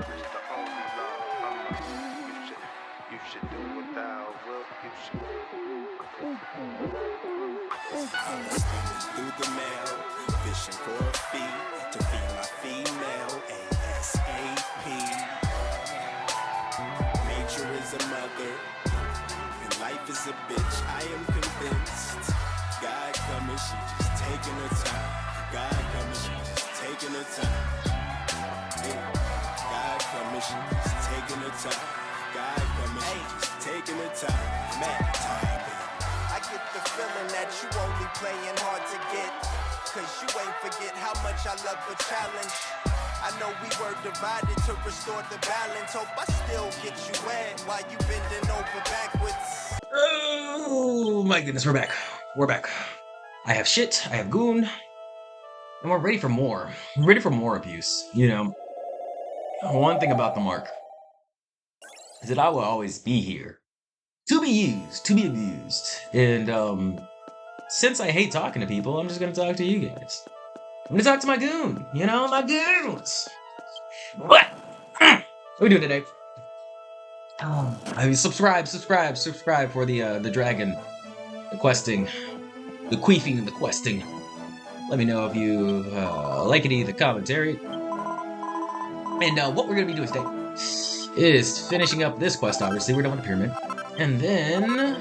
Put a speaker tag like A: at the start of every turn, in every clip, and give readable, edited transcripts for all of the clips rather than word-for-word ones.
A: love is the only law. You should do what thou wilt. You should.
B: I was thumbing through the mail, fishing for a fee to feed my female ASAP. Nature is a mother, and life is a bitch. I am convinced. God coming, she just taking her time. God coming, she just taking her time. Yeah. God coming, she just taking her time. God coming, she just taking her time. Man, time. I get the feeling that you only playing hard to get, cause you ain't forget how much I love the challenge. I know we were divided to restore the balance. Hope I still get you wet while you bending over backwards.
C: Oh my goodness, we're back. We're back. I have shit, I have goon, and we're ready for more. We're ready for more abuse. You know, one thing about the mark is that I will always be here to be used, to be abused. And since I hate talking to people, I'm just gonna talk to you guys. I'm gonna talk to my goon, you know, my goons. What? What are we doing today? I mean, subscribe for the dragon, the questing, the queefing and the questing. Let me know if you like any of the commentary. And what we're gonna be doing today is finishing up this quest. Obviously, we're done with the pyramid, and then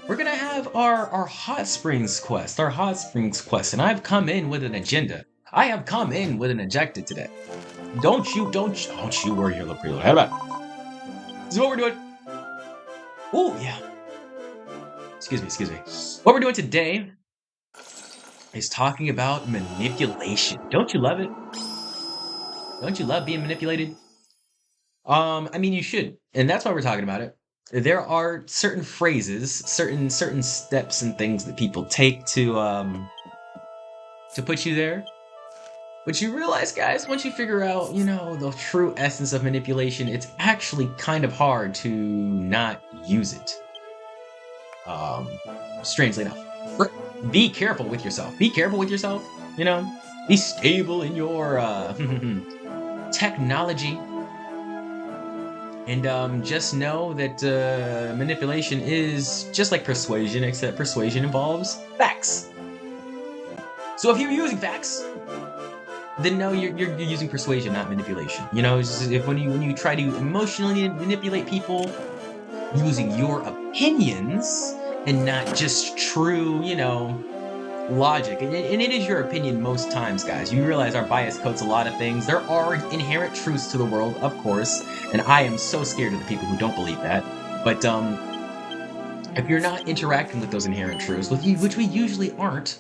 C: we're gonna have our hot springs quest. Our hot springs quest, and I've come in with an agenda. I have come in with an objective today. Don't you worry, your little preload. How about? This is what we're doing. Oh yeah. Excuse me. What we're doing today is talking about manipulation. Don't you love it? Don't you love being manipulated? I mean, you should, and that's why we're talking about it. There are certain phrases, certain steps and things that people take to put you there. But you realize, guys, once you figure out, you know, the true essence of manipulation, it's actually kind of hard to not use it. Strangely enough. Be careful with yourself. Be careful with yourself, you know? Be stable in your technology. And just know that manipulation is just like persuasion, except persuasion involves facts. So if you're using facts, then no, you're using persuasion, not manipulation. You know, when you try to emotionally manipulate people using your opinions and not just true, you know, logic. And it is your opinion most times, guys. You realize our bias coats a lot of things. There are inherent truths to the world, of course, and I am so scared of the people who don't believe that. But if you're not interacting with those inherent truths, which we usually aren't,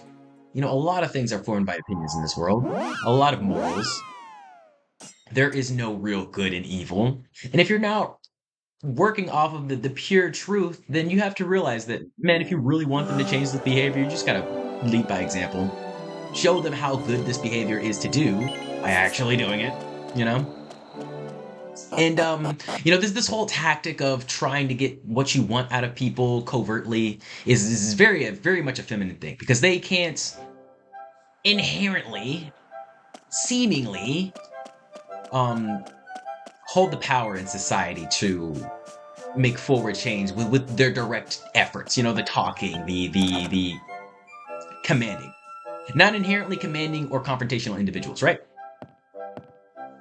C: you know, a lot of things are formed by opinions in this world. A lot of morals. There is no real good and evil. And if you're not working off of the pure truth, then you have to realize that, man, if you really want them to change this behavior, you just gotta lead by example. Show them how good this behavior is to do by actually doing it, you know? And, you know, this whole tactic of trying to get what you want out of people covertly is very much a feminine thing, because they can't inherently, seemingly, hold the power in society to make forward change with their direct efforts. You know, the talking, the commanding. Not inherently commanding or confrontational individuals, right?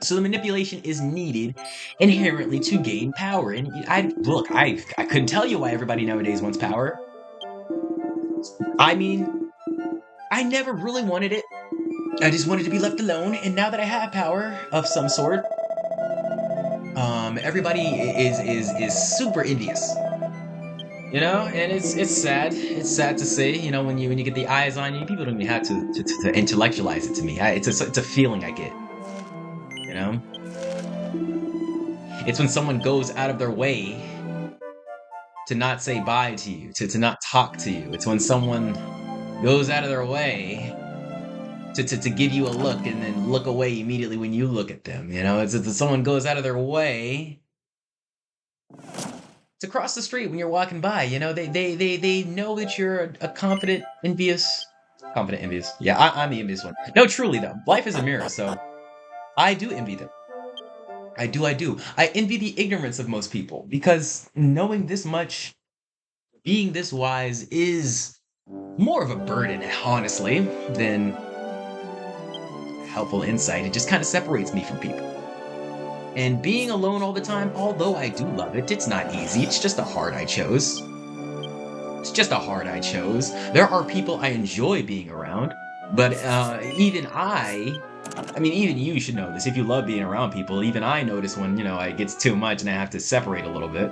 C: So the manipulation is needed inherently to gain power. And I couldn't tell you why everybody nowadays wants power. I mean, I never really wanted it. I just wanted to be left alone. And now that I have power of some sort, everybody is super envious. You know, and it's sad. It's sad to see. You know, when you get the eyes on you, people don't even have to intellectualize it to me. It's a feeling I get. You know, it's when someone goes out of their way to not say bye to you, to not talk to you. It's when someone goes out of their way to give you a look and then look away immediately when you look at them. You know, it's someone goes out of their way to cross the street when you're walking by. You know, they know that you're a confident, envious. Yeah, I'm the envious one. No, truly though, life is a mirror, so I do envy them. I do, I do. I envy the ignorance of most people because knowing this much, being this wise is more of a burden, honestly, than helpful insight. It just kind of separates me from people. And being alone all the time, although I do love it, it's not easy. It's just a hard I chose. It's just a hard I chose. There are people I enjoy being around, but even I mean, even you should know this. If you love being around people, even I notice when, it gets too much and I have to separate a little bit.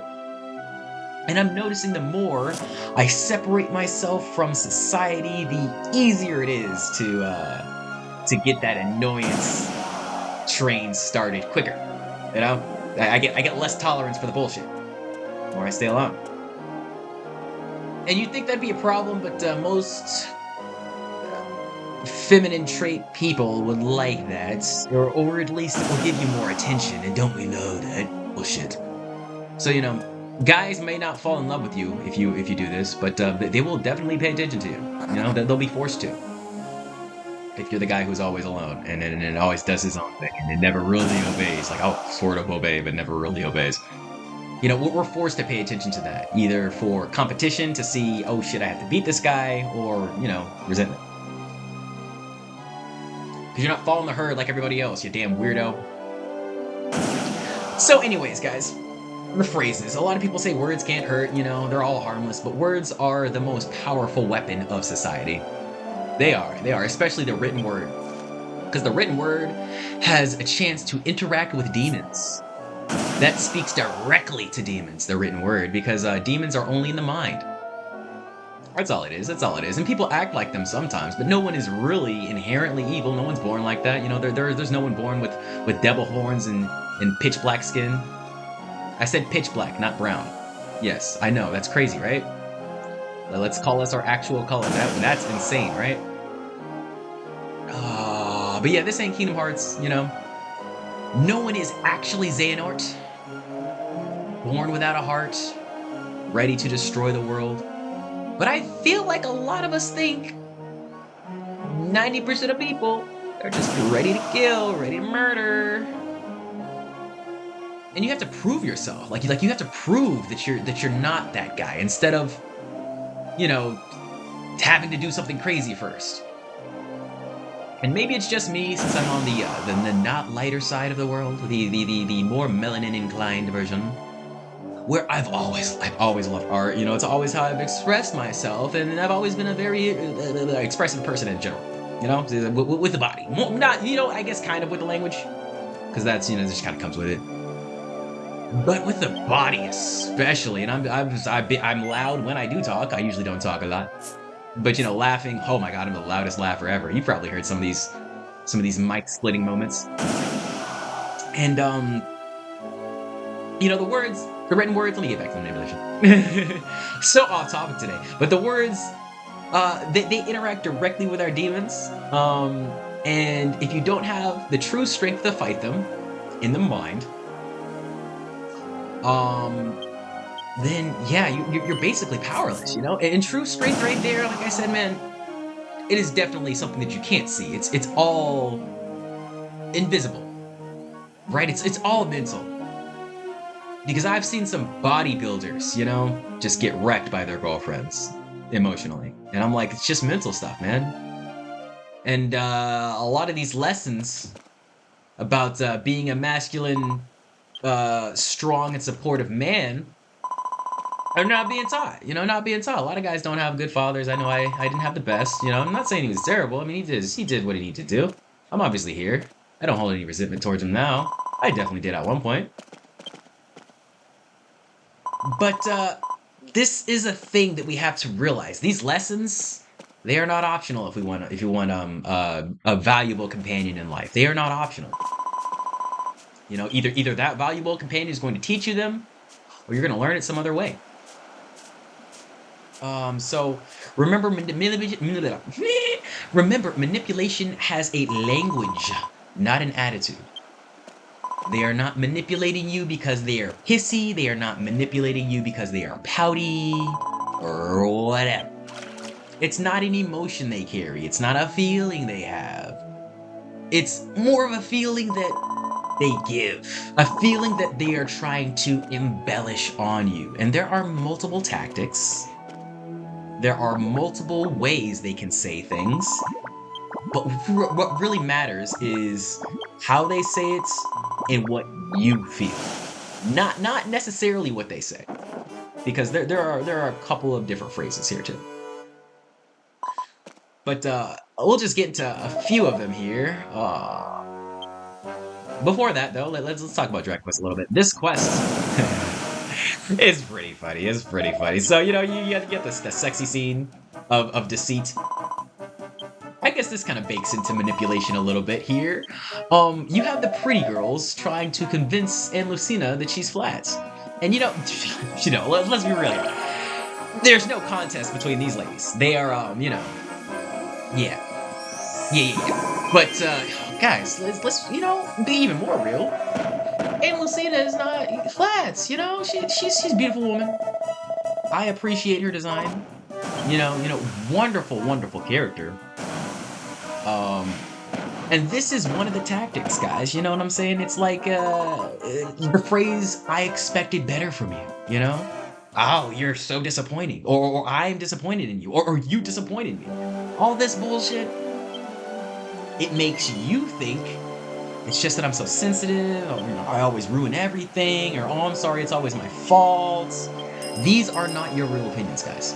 C: And I'm noticing the more I separate myself from society, the easier it is to get that annoyance train started quicker. I get less tolerance for the bullshit the more I stay alone. And you'd think that'd be a problem, but most feminine trait people would like that, or at least it will give you more attention, and don't we know that bullshit? So guys may not fall in love with you if you do this, but they will definitely pay attention to you. They'll be forced to. If you're the guy who's always alone and always does his own thing and never really obeys, like I'll sort of obey but never really obeys. We're forced to pay attention to that, either for competition to see, oh shit, I have to beat this guy, or resentment. Because you're not following the herd like everybody else, you damn weirdo. So anyways, guys, the phrases. A lot of people say words can't hurt, they're all harmless, but words are the most powerful weapon of society. They are, especially the written word. Because the written word has a chance to interact with demons. That speaks directly to demons, the written word, because demons are only in the mind. That's all it is. And people act like them sometimes, but no one is really inherently evil. No one's born like that. There's no one born with devil horns and pitch black skin. I said pitch black, not brown. Yes, I know, that's crazy, right? Let's call us our actual color. That's insane, right? But yeah, this ain't Kingdom Hearts, No one is actually Xehanort. Born without a heart, ready to destroy the world. But I feel like a lot of us think 90% of people are just ready to kill, ready to murder. And you have to prove yourself. Like you have to prove that you're not that guy instead of, having to do something crazy first. And maybe it's just me, since I'm on the not lighter side of the world, the more melanin inclined version, where I've always loved art. It's always how I've expressed myself, and I've always been a very expressive person in general. With the body, not I guess kind of with the language, because that's it just kind of comes with it. But with the body especially, and I'm loud when I do talk. I usually don't talk a lot. But laughing, oh my god, I'm the loudest laugher ever. You probably heard some of these mic splitting moments. And the words, the written words, let me get back to the manipulation. So off topic today. But the words, they interact directly with our demons. And if you don't have the true strength to fight them in the mind, then yeah, you're basically powerless, And true strength right there, like I said, man, it is definitely something that you can't see. It's all invisible, right? It's all mental. Because I've seen some bodybuilders, just get wrecked by their girlfriends emotionally, and I'm like, it's just mental stuff, man. And a lot of these lessons about being a masculine, strong and supportive man are not being taught. Not being taught. A lot of guys don't have good fathers. I know I didn't have the best. I'm not saying he was terrible. I mean, he did what he needed to do. I'm obviously here. I don't hold any resentment towards him now. I definitely did at one point. But this is a thing that we have to realize. These lessons, they are not optional if you want a valuable companion in life. They are not optional. Either that valuable companion is going to teach you them, or you're going to learn it some other way. So remember, manipulation has a language, not an attitude. They are not manipulating you because they are pissy. They are not manipulating you because they are pouty or whatever. It's not an emotion they carry. It's not a feeling they have. It's more of a feeling that they give, a feeling that they are trying to embellish on you. And there are multiple tactics, there are multiple ways they can say things, but what really matters is how they say it and what you feel. Not necessarily what they say, because there are a couple of different phrases here too. But we'll just get into a few of them here. Before that, though, let's talk about Dragon Quest a little bit. This quest is pretty funny. It's pretty funny. So you know you get the sexy scene of deceit. I guess this kind of bakes into manipulation a little bit here. You have the pretty girls trying to convince Aunt Lucina that she's flat, and let's be real. There's no contest between these ladies. They are, yeah. But guys, let's be even more real. Aunt Lucina is not flats. She's a beautiful woman. I appreciate her design. Wonderful character. And this is one of the tactics, guys. You know what I'm saying? It's like the phrase, "I expected better from you." Oh, you're so disappointing, or I'm disappointed in you, or you disappointed me. All this bullshit. It makes you think it's just that I'm so sensitive, or I always ruin everything, or oh, I'm sorry, it's always my fault. These are not your real opinions, guys.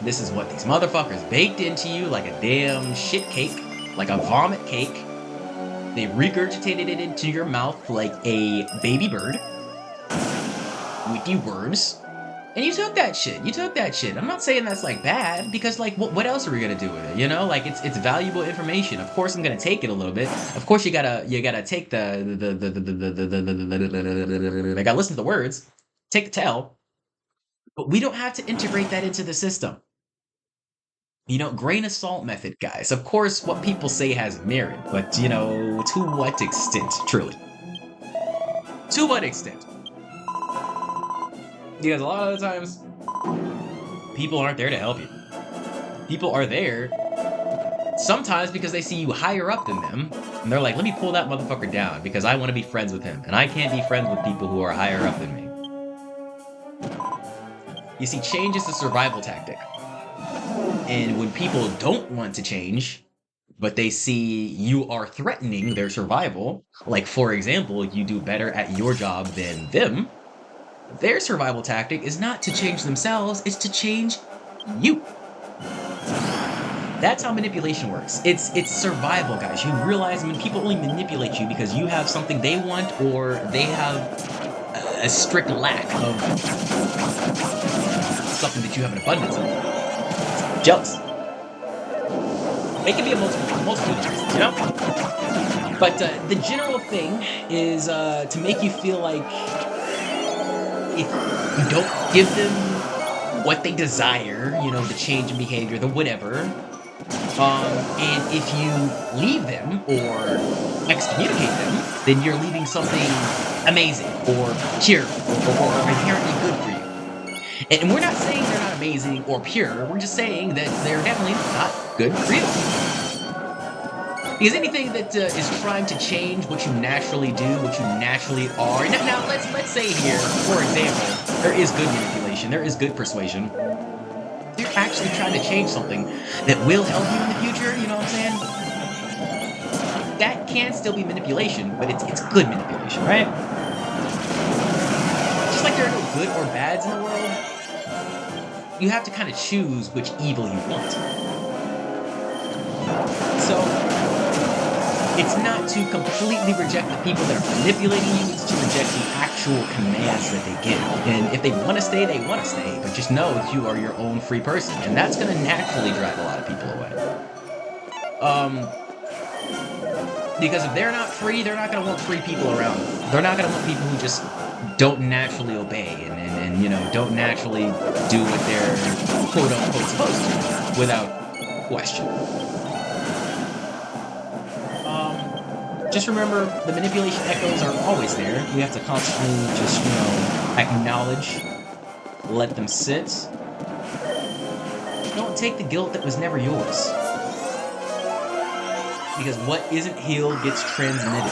C: This is what these motherfuckers baked into you like a damn shit cake, like a vomit cake. They regurgitated it into your mouth like a baby bird. Witty words. And you took that shit. I'm not saying that's like bad, because like what else are we gonna do with it? Like it's valuable information. Of course I'm gonna take it a little bit. Of course you gotta take I gotta listen to the words, take the tell, but we don't have to integrate that into the system. Grain of salt method, guys. Of course what people say has merit, but to what extent, truly? To what extent? Because a lot of the times, people aren't there to help you. People are there sometimes because they see you higher up than them, and they're like, let me pull that motherfucker down because I want to be friends with him, and I can't be friends with people who are higher up than me. You see, change is a survival tactic. And when people don't want to change, but they see you are threatening their survival, like for example, you do better at your job than them, their survival tactic is not to change themselves, it's to change you. That's how manipulation works. It's survival, guys. You realize when people only manipulate you because you have something they want, or they have a strict lack of something that you have an abundance of. Jealous. It can be a multiple of reasons, But the general thing is to make you feel like if you don't give them what they desire, the change in behavior, the whatever, and if you leave them or excommunicate them, then you're leaving something amazing or pure or inherently good for you. And we're not saying they're not amazing or pure, we're just saying that they're definitely not good for you. Because anything that is trying to change what you naturally do, what you naturally are. Now let's say here, for example, there is good manipulation, there is good persuasion. You're actually trying to change something that will help you in the future, you know what I'm saying? That can still be manipulation, but it's good manipulation, right? Just like there are no good or bads in the world, you have to kind of choose which evil you want. So, it's not to completely reject the people that are manipulating you, it's to reject the actual commands that they give. And if they want to stay, they want to stay, but just know that you are your own free person, and that's going to naturally drive a lot of people away. Because if they're not free, they're not going to want free people around them. They're not going to want people who just don't naturally obey and don't naturally do what they're quote-unquote supposed to without question. Just remember, the manipulation echoes are always there. You have to constantly just, acknowledge, let them sit. Don't take the guilt that was never yours. Because what isn't healed gets transmitted.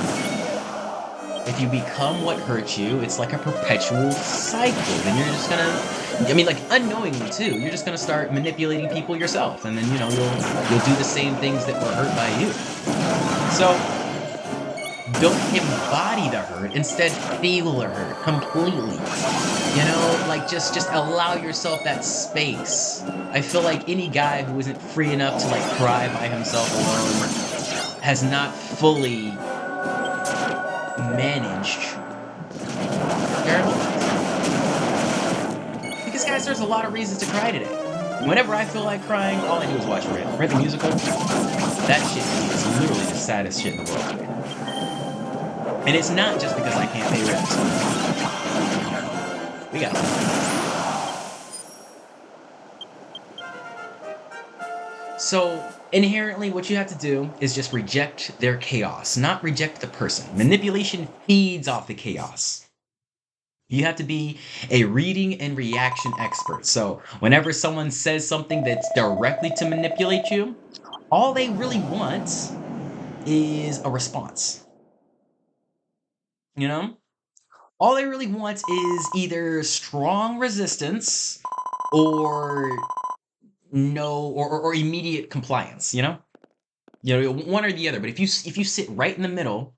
C: if you become what hurts you, it's like a perpetual cycle. Then you're just gonna, I mean, like unknowingly too, you're just gonna start manipulating people yourself, and then you'll do the same things that were hurt by you. So don't embody the hurt, instead feel the hurt completely. Like just allow yourself that space. I feel like any guy who isn't free enough to like cry by himself alone has not fully managed their emotions. Because guys, there's a lot of reasons to cry today. Whenever I feel like crying, all I do is watch Red. Red the musical. That shit is literally the saddest shit in the world. And it's not just because I can't pay rent. We got it. So, inherently, what you have to do is just reject their chaos, not reject the person. Manipulation feeds off the chaos. You have to be a reading and reaction expert. So, whenever someone says something that's directly to manipulate you, all they really want is a response. All they really want is either strong resistance or no, or immediate compliance. One or the other. But if you sit right in the middle,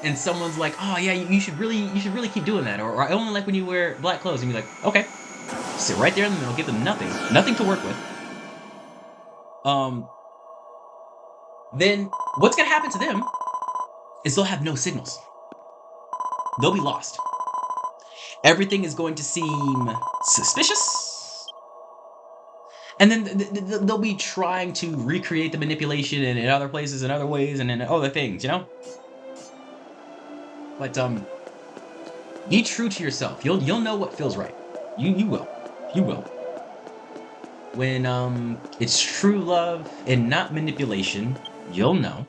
C: and someone's like, "Oh yeah, you should really keep doing that," or "I only like when you wear black clothes," and you're like, "Okay," sit right there in the middle, give them nothing to work with. Then what's gonna happen to them is they'll have no signals. They'll be lost. Everything is going to seem suspicious. And then they'll be trying to recreate the manipulation in other places, in other ways, and in other things, But be true to yourself. You'll know what feels right. You will. You will. When it's true love and not manipulation, you'll know.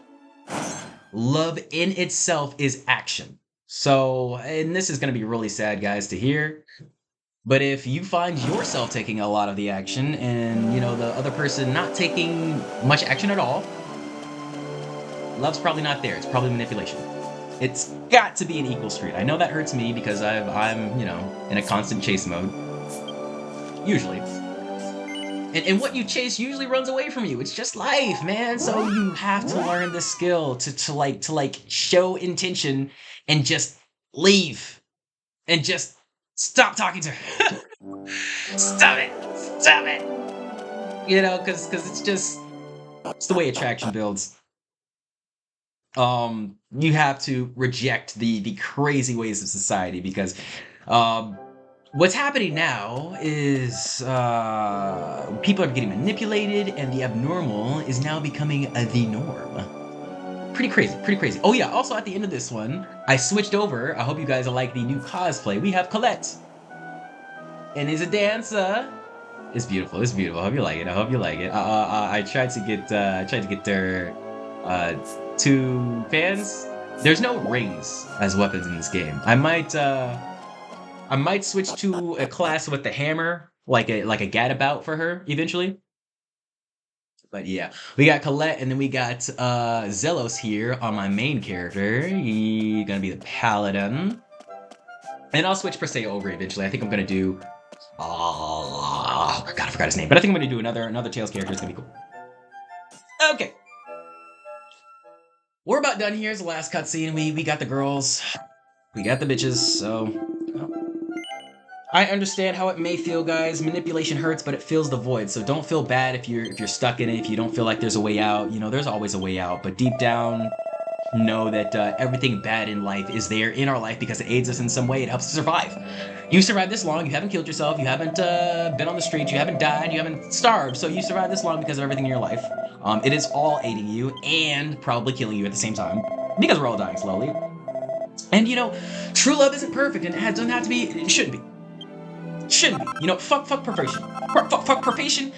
C: Love in itself is action. So, and this is going to be really sad, guys, to hear, but if you find yourself taking a lot of the action and, the other person not taking much action at all, love's probably not there. It's probably manipulation. It's got to be an equal street. I know that hurts me because I'm, in a constant chase mode. Usually. And what you chase usually runs away from you. It's just life, man. So you have to learn the skill to show intention and just leave. And just stop talking to her. Stop it. Because it's the way attraction builds. You have to reject the crazy ways of society because what's happening now is people are getting manipulated, and the abnormal is now becoming the norm. Pretty crazy. Oh yeah, also at the end of this one, I switched over. I hope you guys like the new cosplay. We have Colette. And is a dancer. It's beautiful. I hope you like it. I tried to get their 2 fans. There's no rings as weapons in this game. I might switch to a class with the hammer, like a gadabout for her eventually. But yeah, we got Colette, and then we got Zelos here on my main character. He's gonna be the paladin, and I'll switch Perseo over eventually. I think I'm gonna do. Oh God, I forgot his name, but I think I'm gonna do another Tails character. It's gonna be cool. Okay, we're about done here. It's the last cutscene. We got the girls, we got the bitches. So. I understand how it may feel, guys. Manipulation hurts, but it fills the void. So don't feel bad if you're stuck in it, if you don't feel like there's a way out. There's always a way out. But deep down, know that everything bad in life is there in our life because it aids us in some way. It helps us survive. You survived this long. You haven't killed yourself. You haven't been on the streets. You haven't died. You haven't starved. So you survived this long because of everything in your life. It is all aiding you and probably killing you at the same time because we're all dying slowly. And true love isn't perfect, and it doesn't have to be. It shouldn't be. Shouldn't be. Fuck perfection. Fuck perfection.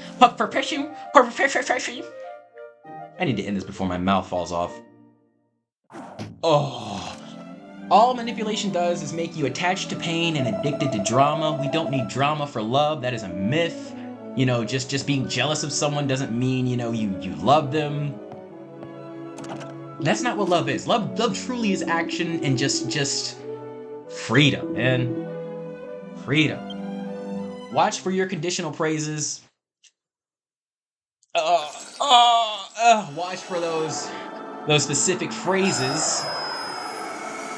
C: I need to end this before my mouth falls off. Oh. All manipulation does is make you attached to pain and addicted to drama. We don't need drama for love. That is a myth. Just being jealous of someone doesn't mean, you love them. That's not what love is. Love truly is action and just freedom, man. Freedom. Watch for your conditional praises. Watch for those specific phrases.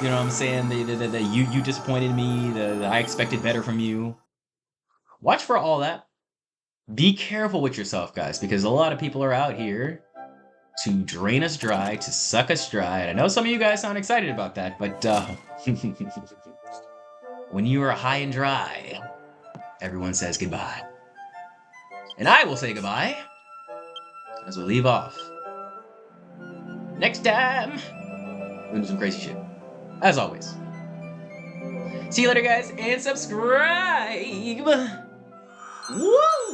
C: You know what I'm saying? The you disappointed me. The I expected better from you. Watch for all that. Be careful with yourself, guys, because a lot of people are out here to drain us dry, to suck us dry. And I know some of you guys sound excited about that, but when you are high and dry, everyone says goodbye. And I will say goodbye as we leave off. Next time, we're gonna do some crazy shit. As always. See you later, guys, and subscribe! Woo!